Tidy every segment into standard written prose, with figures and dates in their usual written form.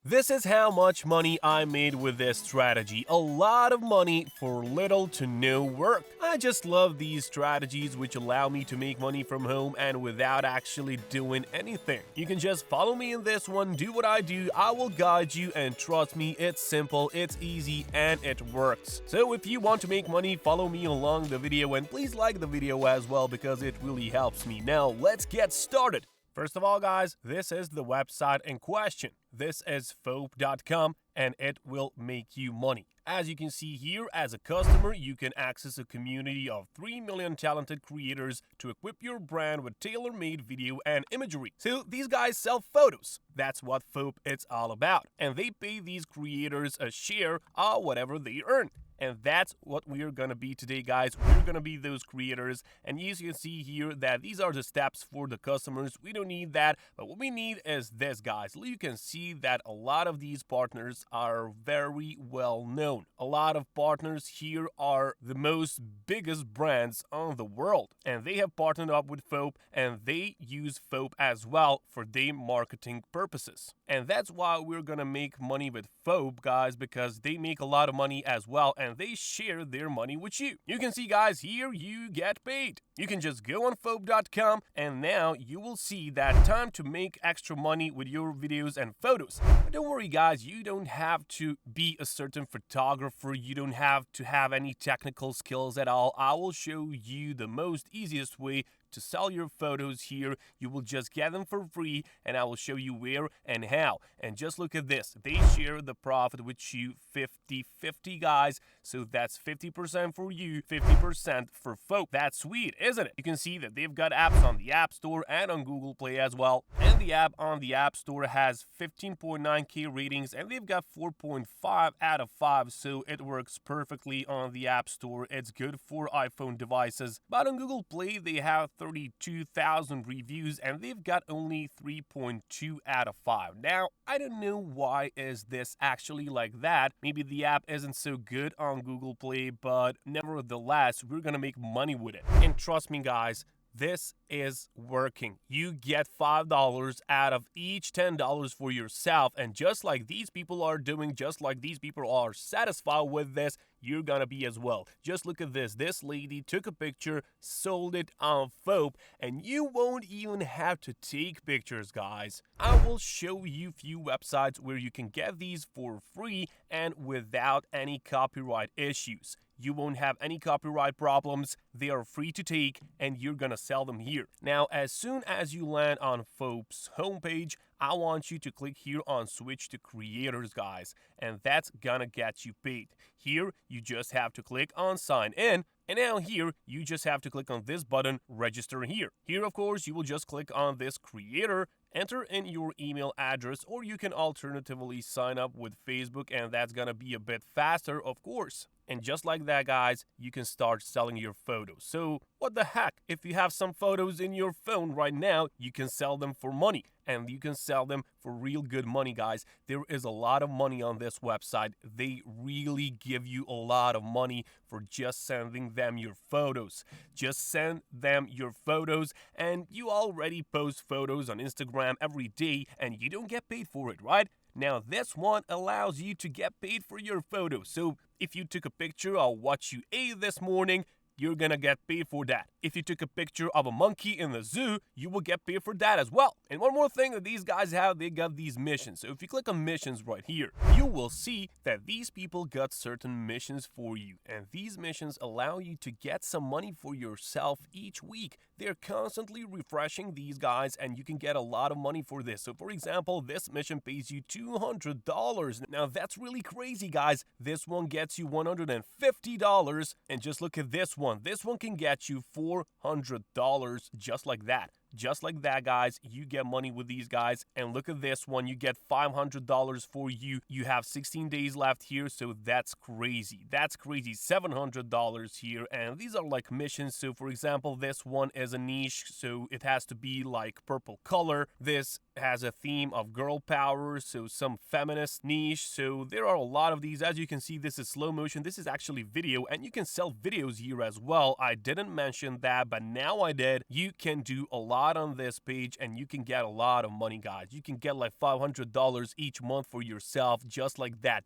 This is how much money I made with this strategy. A lot of money for little to no work. I just love these strategies which allow me to make money from home and without actually doing anything. You can just follow me in this one, do what I do, I will guide you, and trust me, it's simple, it's easy, and it works. So if you want to make money, follow me along the video and please like the video as well because it really helps me. Now let's get started. First of all, guys, this is the website in question. This is Foap.com and it will make you money. As you can see here, as a customer, you can access a community of 3 million talented creators to equip your brand with tailor-made video and imagery. So these guys sell photos. That's what Foap is all about. And they pay these creators a share of whatever they earn. And that's what we're gonna be today, guys. We're gonna be those creators. And as you can see here that these are the steps for the customers. We don't need that, but what we need is this, guys. You can see that a lot of these partners are very well known. A lot of partners here are the most biggest brands on the world. And they have partnered up with Foap and they use Foap as well for their marketing purposes. And that's why we're gonna make money with Foap, guys, because they make a lot of money as well and they share their money with you. You can see, guys, here you get paid. You can just go on Foap.com and now you will see that time to make extra money with your videos and photos. But don't worry, guys, you don't have to be a certain photographer. You don't have to have any technical skills at all. I will show you the most easiest way to sell your photos here. You will just get them for free and I will show you where and how. And just look at this. They share the profit with you 50-50, guys. So that's 50% for you, 50% for Foap. That's sweet, isn't it? You can see that they've got apps on the App Store and on Google Play as well. And the app on the App Store has 15.9K ratings and they've got 4.5 out of 5. So it works perfectly on the App Store. It's good for iPhone devices. But on Google Play, they have 32,000 reviews and they've got only 3.2 out of 5. Now, I don't know why is this actually like that. Maybe the app isn't so good on Google Play, but nevertheless, we're gonna make money with it. And trust me, guys, this is working. You get $5 out of each $10 for yourself. And just like these people are doing, just like these people are satisfied with this, you're gonna be as well. Just look at this. This lady took a picture, sold it on Foap, and you won't even have to take pictures, guys. I will show you few websites where you can get these for free and without any copyright issues. You won't have any copyright problems, they are free to take, and you're gonna sell them here. Now, as soon as you land on Foap's homepage, I want you to click here on Switch to Creators, guys, and that's gonna get you paid. Here, you just have to click on Sign In, and now here, you just have to click on this button, Register here. Here, of course, you will just click on this Creator, enter in your email address, or you can alternatively sign up with Facebook, and that's gonna be a bit faster, of course. And just like that, guys, you can start selling your photos. So what the heck? If you have some photos in your phone right now, you can sell them for money. And you can sell them for real good money, guys. There is a lot of money on this website. They really give you a lot of money for just sending them your photos. Just send them your photos and you already post photos on Instagram every day and you don't get paid for it, right? Now, this one allows you to get paid for your photos. So if you took a picture of what you ate this morning, you're gonna get paid for that. If you took a picture of a monkey in the zoo, you will get paid for that as well. And one more thing that these guys have, they got these missions. So if you click on missions right here, you will see that these people got certain missions for you. And these missions allow you to get some money for yourself each week. They're constantly refreshing these guys and you can get a lot of money for this. So for example, this mission pays you $200. Now that's really crazy, guys. This one gets you $150. And just look at this one. This one can get you $400 just like that. Just like that, guys, you get money with these guys. And look at this one, you get $500 for you. You have 16 days left here, so that's crazy. That's crazy, $700 here. And these are like missions. So for example, this one is a niche, so it has to be like purple color. This has a theme of girl power, so some feminist niche. So there are a lot of these. As you can see, this is slow motion. This is actually video, and you can sell videos here as well. I didn't mention that, but now I did. You can do a lot right on this page and you can get a lot of money, guys. You can get like $500 each month for yourself, just like that,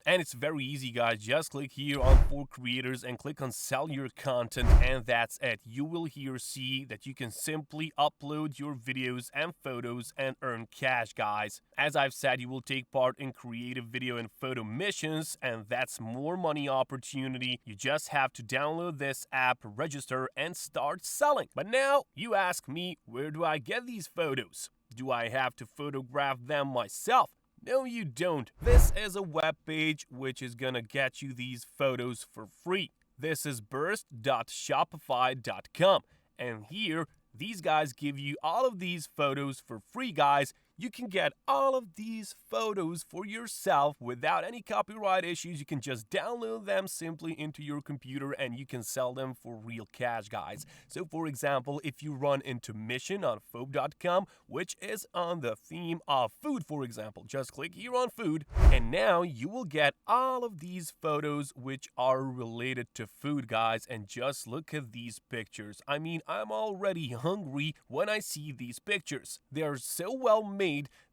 And it's very easy, guys. Just click here on For Creators and click on Sell Your Content, and that's it. You will here see that you can simply upload your videos and photos and earn cash, guys. As I've said, you will take part in creative video and photo missions, and that's more money opportunity. You just have to download this app, register, and start selling. But now you ask me, where do I get these photos? Do I have to photograph them myself? No, you don't. This is a web page which is gonna get you these photos for free. This is burst.shopify.com, and here these guys give you all of these photos for free, guys. You can get all of these photos for yourself without any copyright issues. You can just download them simply into your computer and you can sell them for real cash, guys. So for example, if you run into mission on Fope.com, which is on the theme of food, for example, just click here on food, and now you will get all of these photos which are related to food, guys. And just look at these pictures. I mean, I'm already hungry when I see these pictures. They are so well made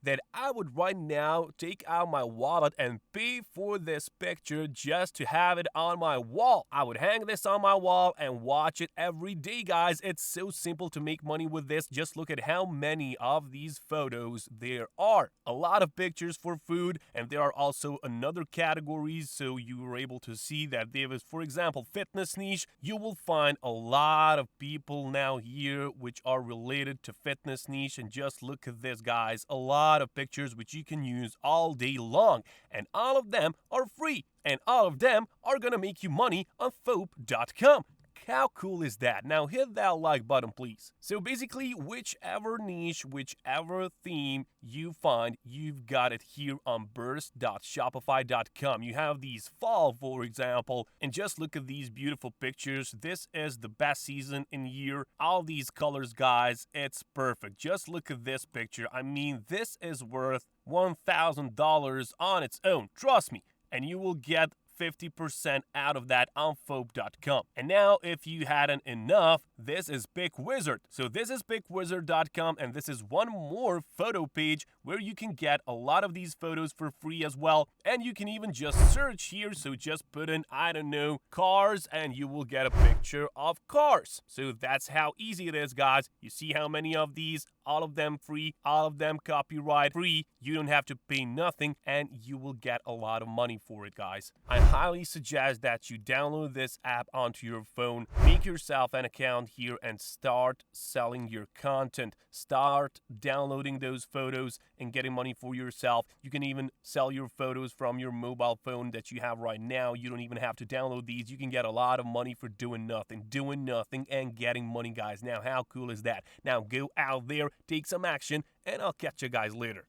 that I would right now take out my wallet and pay for this picture just to have it on my wall. I would hang this on my wall and watch it every day, guys. It's so simple to make money with this. Just look at how many of these photos there are. A lot of pictures for food, and there are also another categories, so you are able to see that there is, for example, fitness niche. You will find a lot of people now here which are related to fitness niche, and just look at this, guys. A lot of pictures which you can use all day long, and all of them are free, and all of them are gonna make you money on Fope.com. How cool is that? Now hit that like button, please. So basically, whichever niche, whichever theme you find, you've got it here on burst.shopify.com. You have these fall, for example, and just look at these beautiful pictures. This is the best season in year. All these colors, guys, it's perfect. Just look at this picture. I mean, this is worth $1,000 on its own. Trust me. And you will get 50% out of that on Fope.com. And now, if you hadn't enough, this is PicWizard. So this is PicWizard.com, and this is one more photo page where you can get a lot of these photos for free as well. And you can even just search here. So just put in, I don't know, cars, and you will get a picture of cars. So that's how easy it is, guys. You see how many of these? All of them free, all of them copyright free. You don't have to pay nothing, and you will get a lot of money for it, guys. I highly suggest that you download this app onto your phone, make yourself an account here, and start selling your content. Start downloading those photos and getting money for yourself. You can even sell your photos from your mobile phone that you have right now. You don't even have to download these. You can get a lot of money for doing nothing and getting money, guys. Now, how cool is that? Now go out there, take some action, and I'll catch you guys later.